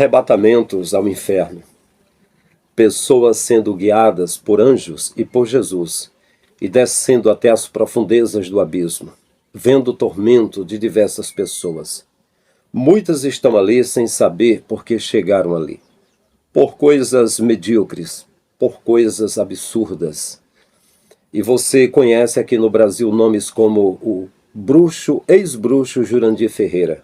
Arrebatamentos ao inferno. Pessoas sendo guiadas por anjos e por Jesus, e descendo até as profundezas do abismo, vendo o tormento de diversas pessoas. Muitas estão ali sem saber por que chegaram ali. Por coisas medíocres, por coisas absurdas. E você conhece aqui no Brasil nomes como o bruxo, ex-bruxo Jurandir Ferreira.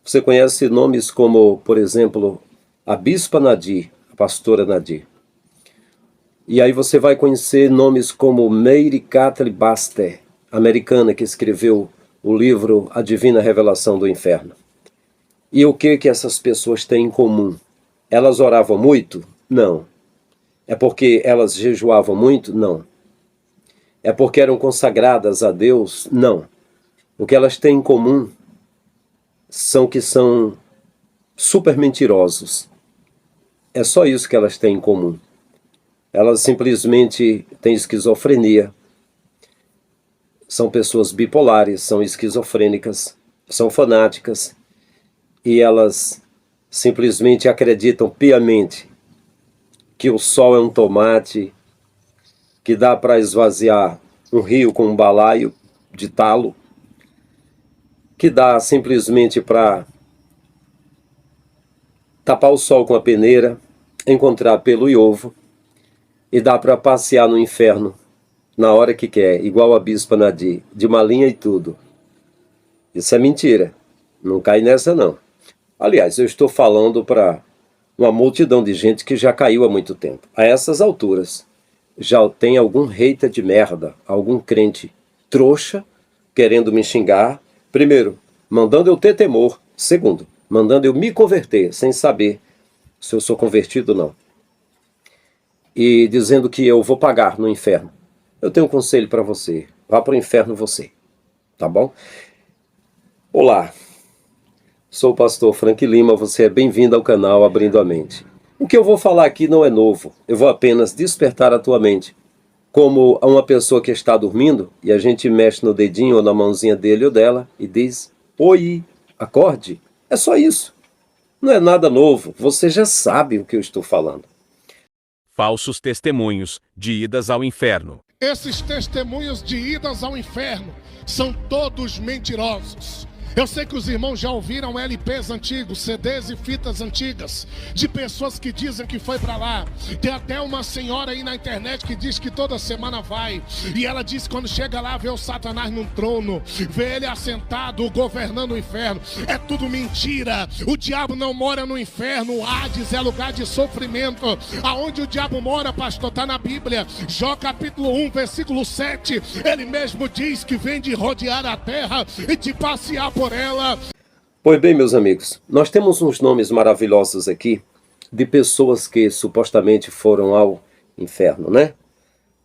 Você conhece nomes como, por exemplo, a Bispa Nadir, a pastora Nadir. E aí você vai conhecer nomes como Mary Kathleen Baxter, americana, que escreveu o livro A Divina Revelação do Inferno. E o que essas pessoas têm em comum? Elas oravam muito? Não. É porque elas jejuavam muito? Não. É porque eram consagradas a Deus? Não. O que elas têm em comum são que são super mentirosos. É só isso que elas têm em comum. Elas simplesmente têm esquizofrenia. São pessoas bipolares, são esquizofrênicas, são fanáticas. E elas simplesmente acreditam piamente que o sol é um tomate, que dá para esvaziar um rio com um balaio de talo, que dá simplesmente para tapar o sol com a peneira, encontrar pelo e ovo, e dá para passear no inferno na hora que quer, igual a Bispa Nadir, de malinha e tudo. Isso é mentira, não cai nessa não. Aliás, eu estou falando para uma multidão de gente que já caiu há muito tempo. A essas alturas, já tem algum hater de merda, algum crente trouxa, querendo me xingar. Primeiro, mandando eu ter temor. Segundo, mandando eu me converter, sem saber se eu sou convertido ou não. E dizendo que eu vou pagar no inferno. Eu tenho um conselho para você. Vá para o inferno você. Tá bom? Olá. Sou o pastor Frank Lima, você é bem-vindo ao canal Abrindo a Mente. O que eu vou falar aqui não é novo, eu vou apenas despertar a tua mente. Como a uma pessoa que está dormindo, e a gente mexe no dedinho ou na mãozinha dele ou dela, e diz, oi, acorde. É só isso. Não é nada novo, você já sabe o que eu estou falando. Falsos testemunhos de idas ao inferno. Esses testemunhos de idas ao inferno são todos mentirosos. Eu sei que os irmãos já ouviram LPs antigos, CDs e fitas antigas, de pessoas que dizem que foi para lá. Tem até uma senhora aí na internet que diz que toda semana vai. E ela diz que quando chega lá, vê o Satanás num trono, vê ele assentado, governando o inferno. É tudo mentira. O diabo não mora no inferno. O Hades é lugar de sofrimento. Aonde o diabo mora, pastor, está na Bíblia. Jó capítulo 1, versículo 7. Ele mesmo diz que vem de rodear a terra e de passear por ela. Pois bem, meus amigos, nós temos uns nomes maravilhosos aqui de pessoas que supostamente foram ao inferno, né?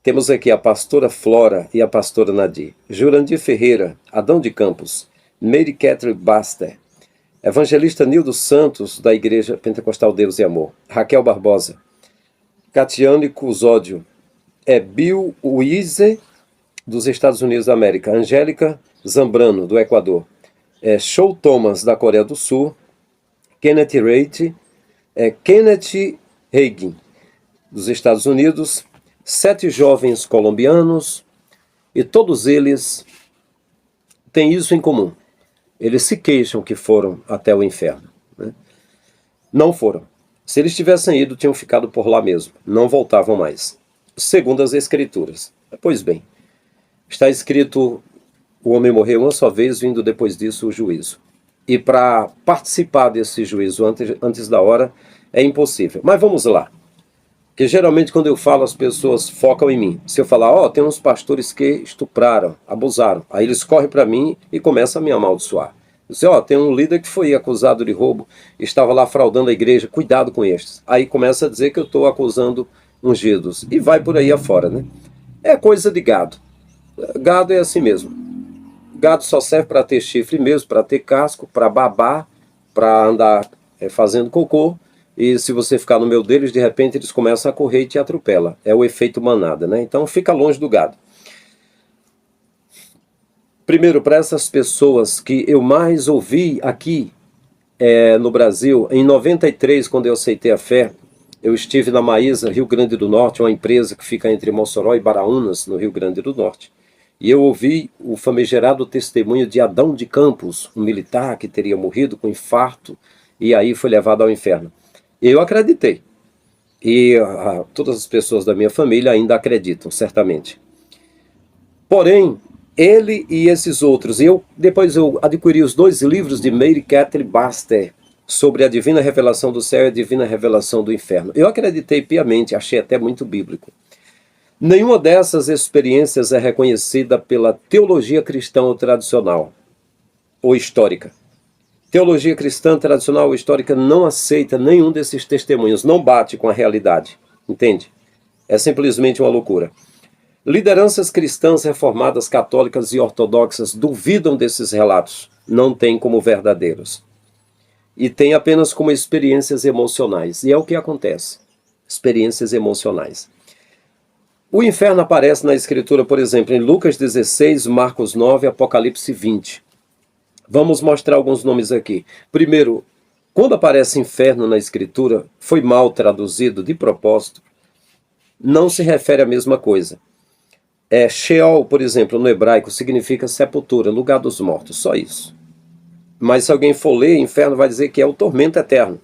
Temos aqui a pastora Flora e a pastora Nadir, Jurandir Ferreira, Adão de Campos, Mary Kathleen Baxter, evangelista Nildo Santos, da Igreja Pentecostal Deus e Amor, Raquel Barbosa, Catiane Cusódio, Bill Wiese, dos Estados Unidos da América, Angélica Zambrano, do Equador, Show Thomas, da Coreia do Sul, Kenneth Reid, Kenneth Hagin, dos Estados Unidos, 7 jovens colombianos, e todos eles têm isso em comum. Eles se queixam que foram até o inferno, né? Não foram. Se eles tivessem ido, tinham ficado por lá mesmo. Não voltavam mais. Segundo as Escrituras. Pois bem, está escrito: o homem morreu uma só vez, vindo depois disso o juízo. E para participar desse juízo antes da hora é impossível. Mas vamos lá. Porque geralmente quando eu falo, as pessoas focam em mim. Se eu falar, tem uns pastores que estupraram, abusaram. Aí eles correm para mim e começam a me amaldiçoar. Diz, tem um líder que foi acusado de roubo, estava lá fraudando a igreja, cuidado com estes. Aí começa a dizer que eu estou acusando ungidos. E vai por aí afora, né? É coisa de gado. Gado é assim mesmo. Gado só serve para ter chifre mesmo, para ter casco, para babar, para andar fazendo cocô. E se você ficar no meio deles, de repente eles começam a correr e te atropela. É o efeito manada, né? Então fica longe do gado. Primeiro, para essas pessoas que eu mais ouvi aqui no Brasil, em 93, quando eu aceitei a fé, eu estive na Maísa, Rio Grande do Norte, uma empresa que fica entre Mossoró e Baraúnas, no Rio Grande do Norte. E eu ouvi o famigerado testemunho de Adão de Campos, um militar que teria morrido com infarto e aí foi levado ao inferno. Eu acreditei. E todas as pessoas da minha família ainda acreditam, certamente. Porém, ele e esses outros, depois eu adquiri os 2 livros de Mary Catherine Baxter, sobre a divina revelação do céu e a divina revelação do inferno. Eu acreditei piamente, achei até muito bíblico. Nenhuma dessas experiências é reconhecida pela teologia cristã ou tradicional, ou histórica. Teologia cristã, tradicional ou histórica não aceita nenhum desses testemunhos, não bate com a realidade, entende? É simplesmente uma loucura. Lideranças cristãs reformadas, católicas e ortodoxas duvidam desses relatos, não têm como verdadeiros. E tem apenas como experiências emocionais. E é o que acontece. Experiências emocionais. O inferno aparece na Escritura, por exemplo, em Lucas 16, Marcos 9, Apocalipse 20. Vamos mostrar alguns nomes aqui. Primeiro, quando aparece inferno na Escritura, foi mal traduzido de propósito, não se refere à mesma coisa. Sheol, por exemplo, no hebraico, significa sepultura, lugar dos mortos, só isso. Mas se alguém for ler, inferno vai dizer que é o tormento eterno.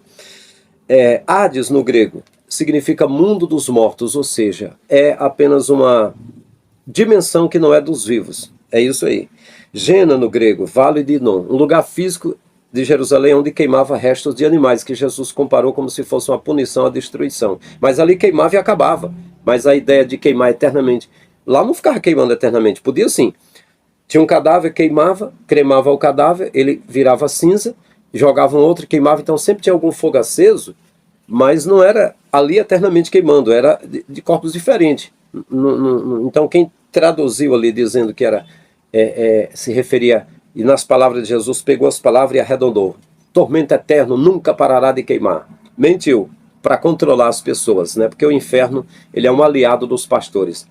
Hades, no grego, significa mundo dos mortos, ou seja, é apenas uma dimensão que não é dos vivos. É isso aí. Gena, no grego, vale de Inom, um lugar físico de Jerusalém onde queimava restos de animais, que Jesus comparou como se fosse uma punição à destruição. Mas ali queimava e acabava. Mas a ideia de queimar eternamente, lá não ficava queimando eternamente, podia sim. Tinha um cadáver, queimava, cremava o cadáver, ele virava cinza, jogavam outro, queimava, então sempre tinha algum fogo aceso, mas não era ali eternamente queimando, era de corpos diferentes. Então quem traduziu ali dizendo que era, se referia, e nas palavras de Jesus, pegou as palavras e arredondou. Tormento eterno nunca parará de queimar. Mentiu, para controlar as pessoas, né? Porque o inferno ele é um aliado dos pastores.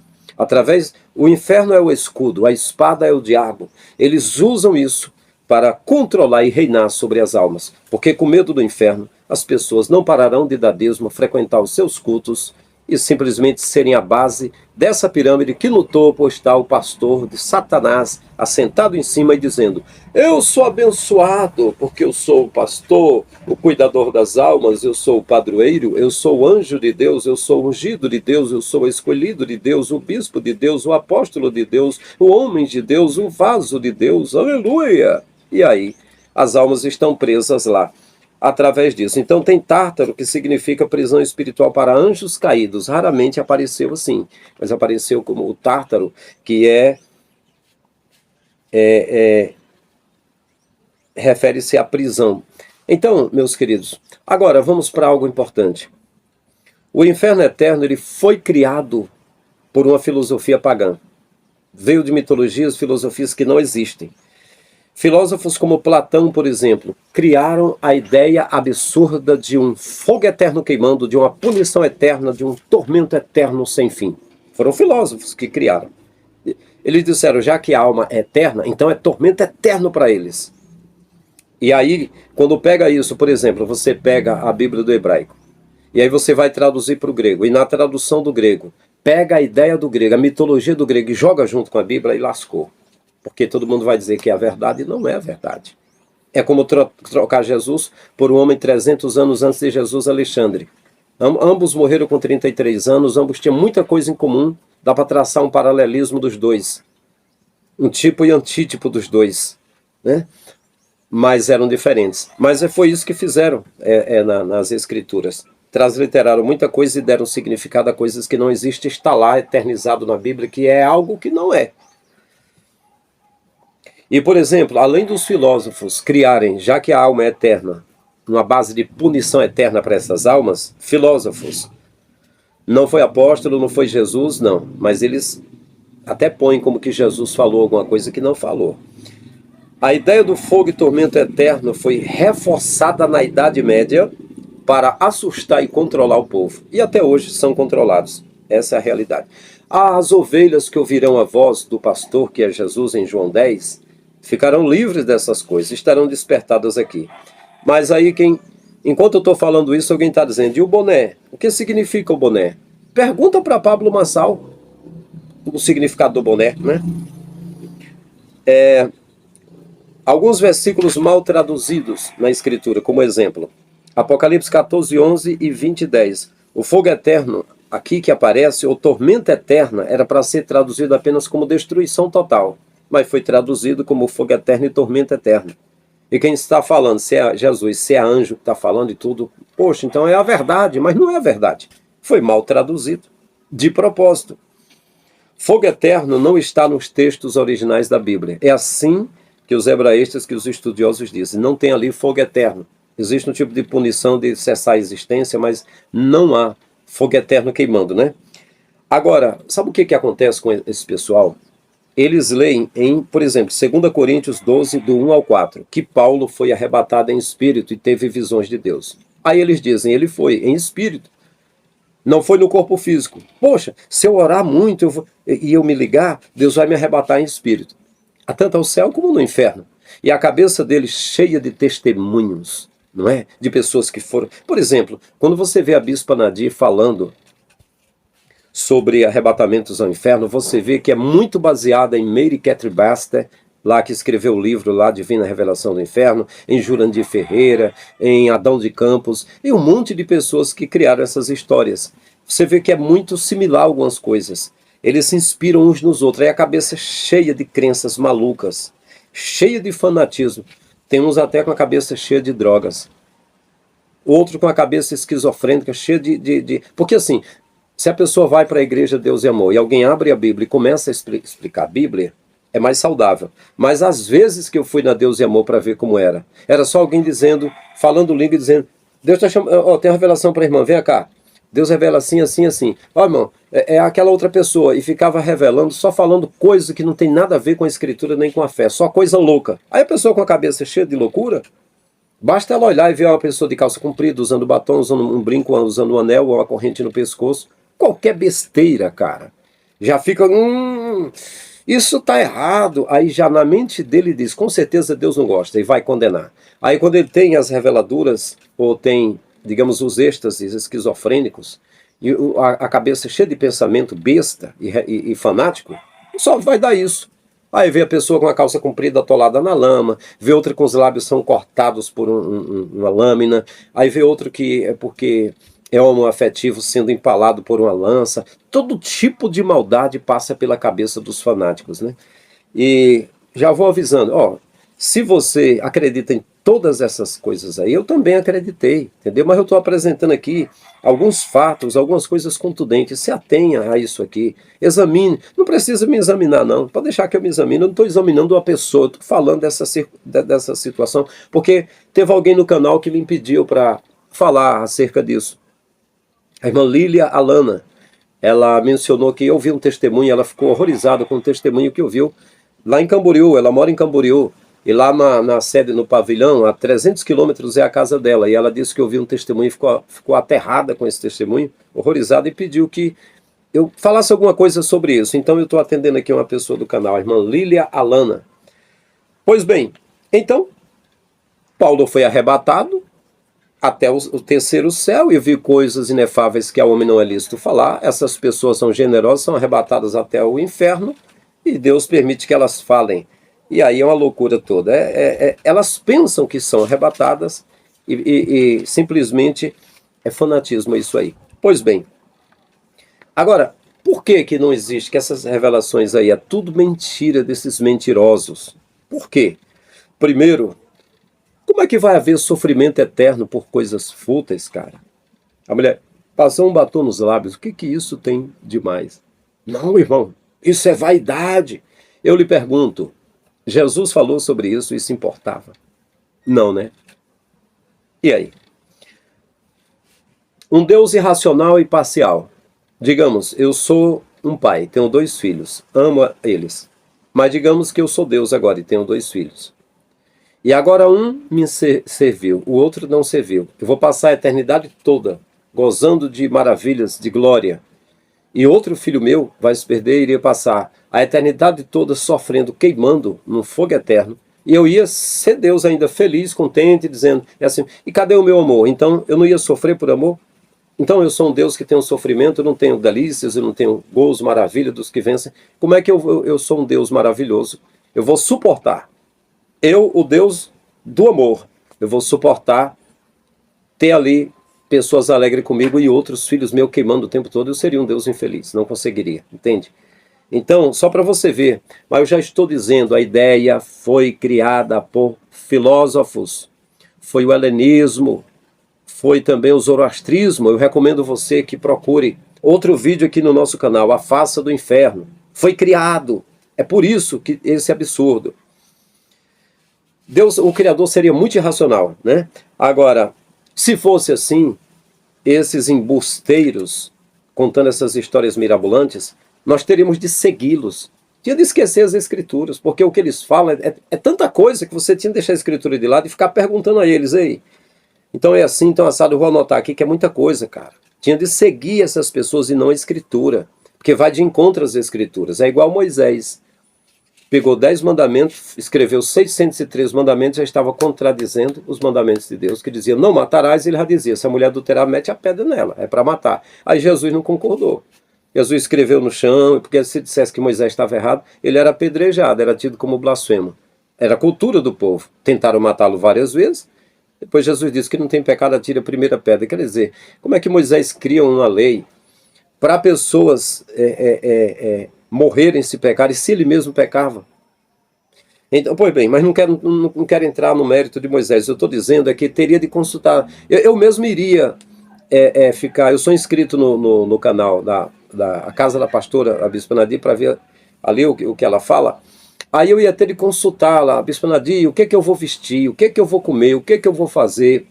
O inferno é o escudo, a espada é o diabo. Eles usam isso para controlar e reinar sobre as almas. Porque com medo do inferno, as pessoas não pararão de dar dízimo, frequentar os seus cultos e simplesmente serem a base dessa pirâmide que no topo está o pastor de Satanás assentado em cima e dizendo: eu sou abençoado porque eu sou o pastor, o cuidador das almas, eu sou o padroeiro, eu sou o anjo de Deus, eu sou o ungido de Deus, eu sou o escolhido de Deus, o bispo de Deus, o apóstolo de Deus, o homem de Deus, o vaso de Deus, aleluia! E aí, as almas estão presas lá através disso. Então tem Tártaro, que significa prisão espiritual para anjos caídos. Raramente apareceu assim, mas apareceu como o Tártaro, que refere-se à prisão. Então, meus queridos, agora vamos para algo importante. O inferno eterno ele foi criado por uma filosofia pagã. Veio de mitologias, filosofias que não existem. Filósofos como Platão, por exemplo, criaram a ideia absurda de um fogo eterno queimando, de uma punição eterna, de um tormento eterno sem fim. Foram filósofos que criaram. Eles disseram, já que a alma é eterna, então é tormento eterno para eles. E aí, quando pega isso, por exemplo, você pega a Bíblia do hebraico, e aí você vai traduzir para o grego, e na tradução do grego, pega a ideia do grego, a mitologia do grego, e joga junto com a Bíblia e lascou. Porque todo mundo vai dizer que é a verdade e não é a verdade. É como trocar Jesus por um homem 300 anos antes de Jesus, Alexandre. Ambos morreram com 33 anos, ambos tinham muita coisa em comum, dá para traçar um paralelismo dos dois. Um tipo e antítipo dos dois, né? Mas eram diferentes. Mas foi isso que fizeram nas escrituras. Transliteraram muita coisa e deram significado a coisas que não existem, está lá eternizado na Bíblia, que é algo que não é. E, por exemplo, além dos filósofos criarem, já que a alma é eterna, uma base de punição eterna para essas almas, filósofos, não foi apóstolo, não foi Jesus, não, mas eles até põem como que Jesus falou alguma coisa que não falou. A ideia do fogo e tormento eterno foi reforçada na Idade Média para assustar e controlar o povo. E até hoje são controlados. Essa é a realidade. As ovelhas que ouvirão a voz do pastor, que é Jesus, em João 10, ficarão livres dessas coisas, estarão despertadas aqui. Mas aí enquanto eu estou falando isso, alguém está dizendo, e o boné? O que significa o boné? Pergunta para Pablo Marçal o significado do boné, né? Alguns versículos mal traduzidos na Escritura, como exemplo, Apocalipse 14, 11 e 20, 10. O fogo eterno, aqui que aparece, ou tormenta eterna, era para ser traduzido apenas como destruição total, mas foi traduzido como fogo eterno e tormenta eterna. E quem está falando, se é Jesus, se é anjo que está falando e tudo, poxa, então é a verdade, mas não é a verdade. Foi mal traduzido, de propósito. Fogo eterno não está nos textos originais da Bíblia. É assim que os hebraístas, que os estudiosos dizem. Não tem ali fogo eterno. Existe um tipo de punição de cessar a existência, mas não há fogo eterno queimando, né? Agora, sabe o que acontece com esse pessoal? Eles leem por exemplo, 2 Coríntios 12, do 1 ao 4, que Paulo foi arrebatado em espírito e teve visões de Deus. Aí eles dizem, ele foi em espírito, não foi no corpo físico. Poxa, se eu orar muito e eu me ligar, Deus vai me arrebatar em espírito. Tanto ao céu como no inferno. E a cabeça deles cheia de testemunhos, não é? De pessoas que foram... Por exemplo, quando você vê a Bispa Nadir falando sobre arrebatamentos ao inferno, você vê que é muito baseada em Mary Catherine Baxter, lá que escreveu o livro lá, Divina Revelação do Inferno, em Jurandir Ferreira, em Adão de Campos, e um monte de pessoas que criaram essas histórias. Você vê que é muito similar algumas coisas. Eles se inspiram uns nos outros, aí a cabeça cheia de crenças malucas, cheia de fanatismo. Tem uns até com a cabeça cheia de drogas. Outro com a cabeça esquizofrênica, cheia de... Porque assim, se a pessoa vai para a igreja Deus e Amor, e alguém abre a Bíblia e começa a explicar a Bíblia, é mais saudável. Mas às vezes que eu fui na Deus e Amor para ver como era só alguém dizendo, falando língua e dizendo, Deus está chamando, tem uma revelação para a irmã, vem cá. Deus revela assim, assim, assim. Ó, irmão, é aquela outra pessoa. E ficava revelando, só falando coisa que não tem nada a ver com a Escritura nem com a fé. Só coisa louca. Aí a pessoa com a cabeça cheia de loucura, basta ela olhar e ver uma pessoa de calça comprida, usando batom, usando um brinco, usando um anel ou uma corrente no pescoço. Qualquer besteira, cara. Já fica... isso tá errado. Aí já na mente dele diz, com certeza Deus não gosta e vai condenar. Aí quando ele tem as reveladuras, ou tem... digamos, os êxtases esquizofrênicos, e a cabeça cheia de pensamento besta e fanático, só vai dar isso. Aí vê a pessoa com a calça comprida atolada na lama, vê outra com os lábios são cortados por uma lâmina, aí vê outro que é porque é homoafetivo sendo empalado por uma lança. Todo tipo de maldade passa pela cabeça dos fanáticos, né? E já vou avisando, se você acredita em todas essas coisas aí, eu também acreditei, entendeu? Mas eu estou apresentando aqui alguns fatos, algumas coisas contundentes. Se atenha a isso aqui, examine. Não precisa me examinar, não. Pode deixar que eu me examine. Eu não estou examinando uma pessoa, eu estou falando dessa situação, porque teve alguém no canal que me impediu para falar acerca disso. A irmã Lília Alana, ela mencionou que eu vi um testemunho, ela ficou horrorizada com o testemunho que ouviu lá em Camboriú. Ela mora em Camboriú. E lá na sede, no pavilhão, a 300 quilômetros é a casa dela. E ela disse que ouviu um testemunho e ficou aterrada com esse testemunho, horrorizada, e pediu que eu falasse alguma coisa sobre isso. Então eu estou atendendo aqui uma pessoa do canal, a irmã Lília Alana. Pois bem, então, Paulo foi arrebatado até o terceiro céu e viu coisas inefáveis que ao homem não é lícito falar. Essas pessoas são generosas, são arrebatadas até o inferno, e Deus permite que elas falem. E aí é uma loucura toda. Elas pensam que são arrebatadas e simplesmente é fanatismo isso aí. Pois bem, agora, por que não existe, que essas revelações aí é tudo mentira desses mentirosos? Por quê? Primeiro, como é que vai haver sofrimento eterno por coisas fúteis, cara? A mulher passou um batom nos lábios, o que isso tem de mais? Não, irmão, isso é vaidade. Eu lhe pergunto, Jesus falou sobre isso e se importava? Não, né? E aí? Um Deus irracional e parcial. Digamos, eu sou um pai, tenho 2 filhos, amo eles. Mas digamos que eu sou Deus agora e tenho 2 filhos. E agora um me serviu, o outro não serviu. Eu vou passar a eternidade toda gozando de maravilhas, de glória. E outro filho meu vai se perder e iria passar a eternidade toda sofrendo, queimando num fogo eterno. E eu ia ser Deus ainda feliz, contente, dizendo, é assim, e cadê o meu amor? Então eu não ia sofrer por amor? Então eu sou um Deus que tem um sofrimento, eu não tenho delícias, eu não tenho gozo, maravilha dos que vencem. Como é que eu sou um Deus maravilhoso? Eu vou suportar. Eu, o Deus do amor, eu vou suportar ter ali pessoas alegres comigo e outros filhos meus queimando o tempo todo. Eu seria um Deus infeliz, não conseguiria, entende? Então, só para você ver, mas eu já estou dizendo, a ideia foi criada por filósofos, foi o helenismo, foi também o zoroastrismo. Eu recomendo você que procure outro vídeo aqui no nosso canal, A Face do Inferno. Foi criado, é por isso que esse absurdo. Deus, o Criador, seria muito irracional, né? Agora, se fosse assim, esses embusteiros, contando essas histórias mirabolantes, nós teríamos de segui-los. Tinha de esquecer as escrituras, porque o que eles falam é tanta coisa que você tinha de deixar a escritura de lado e ficar perguntando a eles, ei, então é assim, então assado, eu vou anotar aqui que é muita coisa, cara. Tinha de seguir essas pessoas e não a escritura, porque vai de encontro às escrituras. É igual Moisés. Pegou 10 mandamentos, escreveu 603 mandamentos, já estava contradizendo os mandamentos de Deus, que dizia, não matarás, e ele já dizia, se a mulher adulterar, mete a pedra nela, é para matar. Aí Jesus não concordou. Jesus escreveu no chão, porque se dissesse que Moisés estava errado, ele era apedrejado, era tido como blasfemo. Era a cultura do povo. Tentaram matá-lo várias vezes. Depois Jesus disse que não tem pecado, atire a primeira pedra. Quer dizer, como é que Moisés cria uma lei para pessoas morrerem se pecarem, se ele mesmo pecava? Então, pois bem, mas não quero entrar no mérito de Moisés. Eu estou dizendo é que teria de consultar. Eu mesmo iria ficar. Eu sou inscrito no canal da a Casa da Pastora, a Bispa Nadir, para ver ali o que ela fala. Aí eu ia ter de consultar lá, Bispa Nadir, o que eu vou vestir, o que eu vou comer, o que eu vou fazer.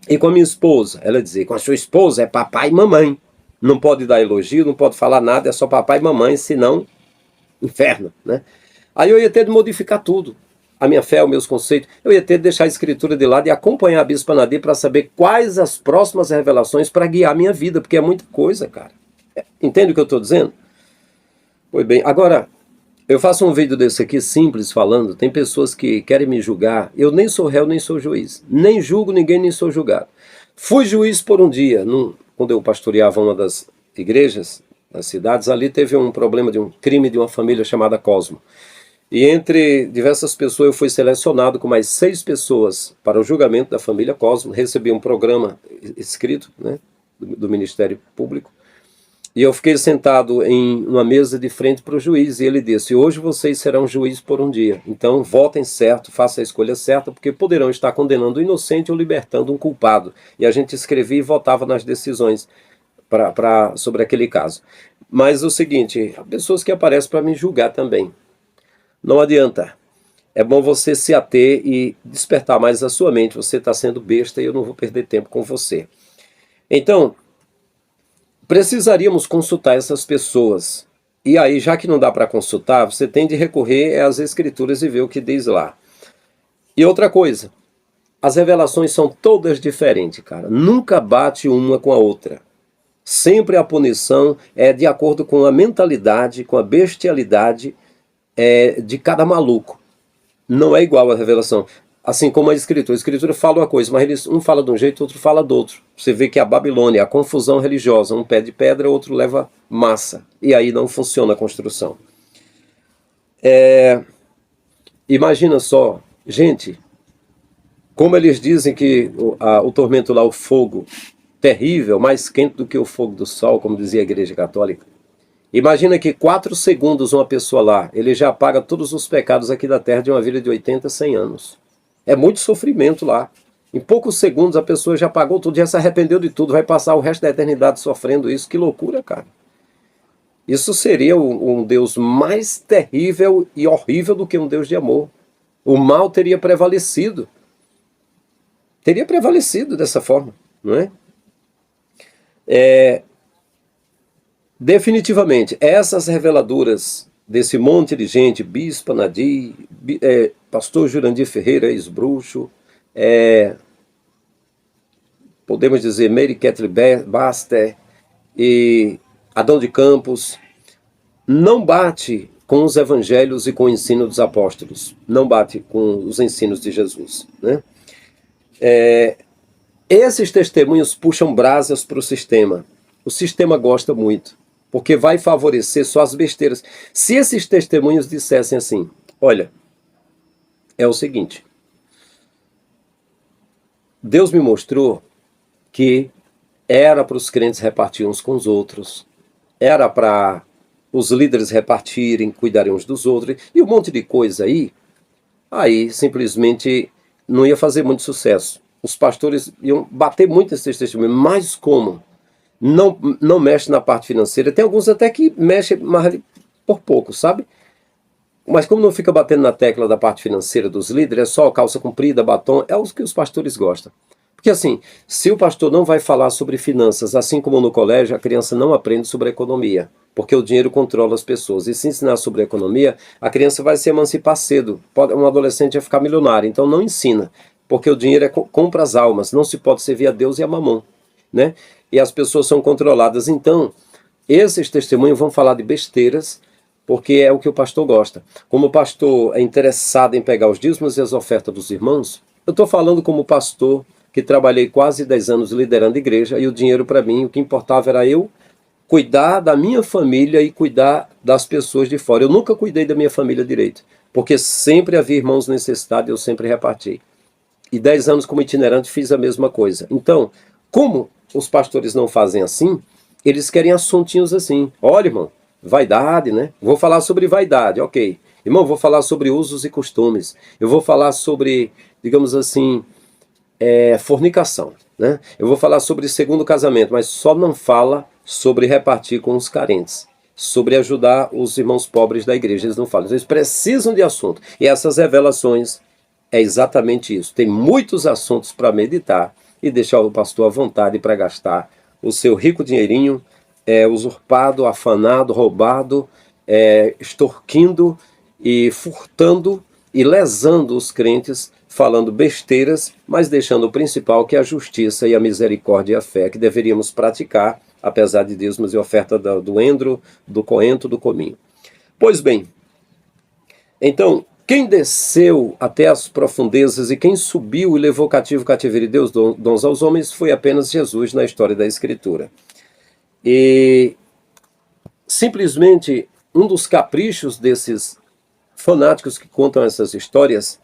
E com a minha esposa, ela dizia, com a sua esposa é papai e mamãe. Não pode dar elogio, não pode falar nada, é só papai e mamãe, senão inferno, né? Aí eu ia ter de modificar tudo. A minha fé, os meus conceitos. Eu ia ter de deixar a escritura de lado e acompanhar a Bispa Nadir para saber quais as próximas revelações para guiar a minha vida, porque é muita coisa, cara. Entende o que eu estou dizendo? Pois bem, agora, eu faço um vídeo desse aqui simples falando, tem pessoas que querem me julgar, eu nem sou réu, nem sou juiz, nem julgo ninguém, nem sou julgado. Fui juiz por um dia, quando eu pastoreava uma das igrejas, das cidades, ali teve um problema de um crime de uma família chamada Cosmo. E entre diversas pessoas eu fui selecionado com mais 6 pessoas para o julgamento da família Cosmo, recebi um programa escrito, né, do Ministério Público, e eu fiquei sentado em uma mesa de frente para o juiz, e ele disse, hoje vocês serão juiz por um dia, então votem certo, façam a escolha certa, porque poderão estar condenando o inocente ou libertando um culpado. E a gente escrevia e votava nas decisões sobre aquele caso. Mas o seguinte, há pessoas que aparecem para me julgar também. Não adianta. É bom você se ater e despertar mais a sua mente. Você está sendo besta e eu não vou perder tempo com você. Então, precisaríamos consultar essas pessoas. E aí, já que não dá para consultar, você tem de recorrer às escrituras e ver o que diz lá. E outra coisa, as revelações são todas diferentes, cara. Nunca bate uma com a outra. Sempre a punição é de acordo com a mentalidade, com a bestialidade de cada maluco. Não é igual a revelação. Assim como a escritura fala uma coisa, mas um fala de um jeito, outro fala do outro. Você vê que a Babilônia, a confusão religiosa, um pé de pedra, outro leva massa. E aí não funciona a construção. Imagina só, gente, como eles dizem que o tormento lá, o fogo terrível, mais quente do que o fogo do sol, como dizia a Igreja Católica. Imagina que 4 segundos uma pessoa lá, ele já apaga todos os pecados aqui da terra de uma vida de 80, 100 anos. É muito sofrimento lá. Em poucos segundos a pessoa já pagou tudo, já se arrependeu de tudo, vai passar o resto da eternidade sofrendo isso. Que loucura, cara. Isso seria um Deus mais terrível e horrível do que um Deus de amor. O mal teria prevalecido. Teria prevalecido dessa forma, não é? Definitivamente, essas reveladoras desse monte de gente, Bispa Nadir, pastor Jurandir Ferreira, ex-bruxo, podemos dizer Mary Kathleen Baster e Adão de Campos, não bate com os evangelhos e com o ensino dos apóstolos. Não bate com os ensinos de Jesus, né? Esses testemunhos puxam brasas para o sistema. O sistema gosta muito, porque vai favorecer só as besteiras. Se esses testemunhos dissessem assim, olha, é o seguinte, Deus me mostrou que era para os crentes repartir uns com os outros, era para os líderes repartirem, cuidarem uns dos outros, e um monte de coisa aí simplesmente não ia fazer muito sucesso. Os pastores iam bater muito nesses testemunhos, mas como não mexe na parte financeira, tem alguns até que mexem mas por pouco, sabe? Mas como não fica batendo na tecla da parte financeira dos líderes, é só calça comprida, batom, é o que os pastores gostam. Porque assim, se o pastor não vai falar sobre finanças, assim como no colégio, a criança não aprende sobre economia, porque o dinheiro controla as pessoas. E se ensinar sobre economia, a criança vai se emancipar cedo. Um adolescente vai ficar milionário, então não ensina. Porque o dinheiro compra as almas, não se pode servir a Deus e a mamão, né? E as pessoas são controladas. Então, esses testemunhos vão falar de besteiras, porque é o que o pastor gosta. Como o pastor é interessado em pegar os dízimos e as ofertas dos irmãos, eu estou falando como pastor que trabalhei quase 10 anos liderando igreja, e o dinheiro para mim, o que importava era eu cuidar da minha família e cuidar das pessoas de fora. Eu nunca cuidei da minha família direito, porque sempre havia irmãos necessitados e eu sempre reparti. E 10 anos como itinerante fiz a mesma coisa. Então, como os pastores não fazem assim, eles querem assuntinhos assim. Olha, irmão, vaidade, né? Vou falar sobre vaidade, ok. Irmão, vou falar sobre usos e costumes. Eu vou falar sobre, digamos assim, fornicação, né? Eu vou falar sobre segundo casamento, mas só não fala sobre repartir com os carentes, sobre ajudar os irmãos pobres da igreja. Eles não falam, eles precisam de assunto. E essas revelações é exatamente isso. Tem muitos assuntos para meditar e deixar o pastor à vontade para gastar o seu rico dinheirinho, usurpado, afanado, roubado, extorquindo e furtando e lesando os crentes, falando besteiras, mas deixando o principal, que é a justiça e a misericórdia e a fé, que deveríamos praticar, apesar de dízimos e oferta do endro, do coentro, do cominho. Pois bem, então, quem desceu até as profundezas e quem subiu e levou cativo o cativeiro de Deus, dons aos homens, foi apenas Jesus na história da Escritura. E simplesmente um dos caprichos desses fanáticos que contam essas histórias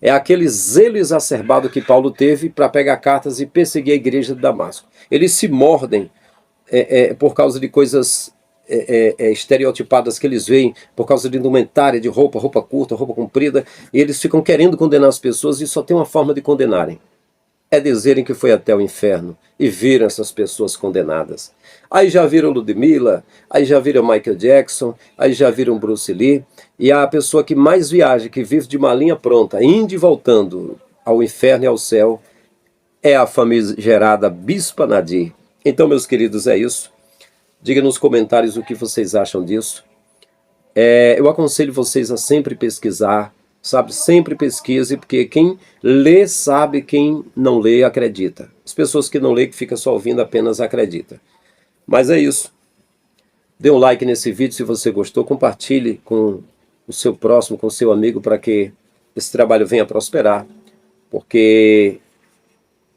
é aquele zelo exacerbado que Paulo teve para pegar cartas e perseguir a igreja de Damasco. Eles se mordem por causa de coisas estereotipadas que eles veem, por causa de indumentária, de roupa curta, roupa comprida, e eles ficam querendo condenar as pessoas e só tem uma forma de condenarem. É dizerem que foi até o inferno e viram essas pessoas condenadas. Aí já viram Ludmilla, aí já viram Michael Jackson, aí já viram Bruce Lee, e a pessoa que mais viaja, que vive de malinha pronta, indo e voltando ao inferno e ao céu, é a famigerada Bispa Nadir. Então, meus queridos, é isso. Diga nos comentários o que vocês acham disso. Eu aconselho vocês a sempre pesquisar, sabe? Sempre pesquise, porque quem lê sabe, quem não lê acredita. As pessoas que não lê, que ficam só ouvindo, apenas acreditam. Mas é isso. Dê um like nesse vídeo se você gostou, compartilhe com o seu próximo, com o seu amigo, para que esse trabalho venha a prosperar. Porque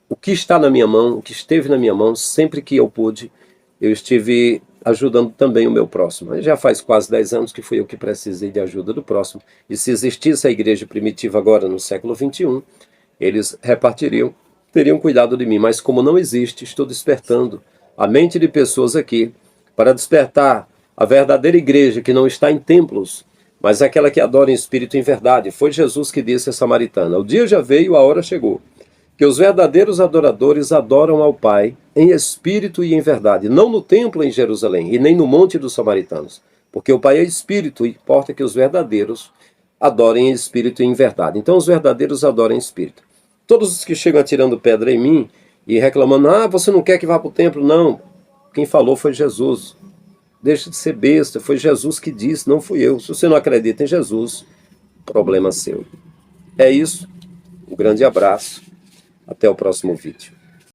o que está na minha mão, o que esteve na minha mão, sempre que eu pude, eu estive ajudando também o meu próximo. Já faz quase 10 anos que fui eu que precisei de ajuda do próximo. E se existisse a igreja primitiva agora no século XXI, eles repartiriam, teriam cuidado de mim. Mas como não existe, estou despertando a mente de pessoas aqui para despertar a verdadeira igreja que não está em templos, mas aquela que adora em espírito e em verdade. Foi Jesus que disse a samaritana: o dia já veio, a hora chegou, que os verdadeiros adoradores adoram ao Pai em espírito e em verdade, não no templo em Jerusalém e nem no monte dos samaritanos, porque o Pai é espírito e importa que os verdadeiros adorem em espírito e em verdade. Então os verdadeiros adoram em espírito. Todos os que chegam atirando pedra em mim e reclamando, você não quer que vá para o templo? Não, quem falou foi Jesus. Deixa de ser besta, foi Jesus que disse, não fui eu. Se você não acredita em Jesus, problema seu. É isso, um grande abraço, até o próximo vídeo.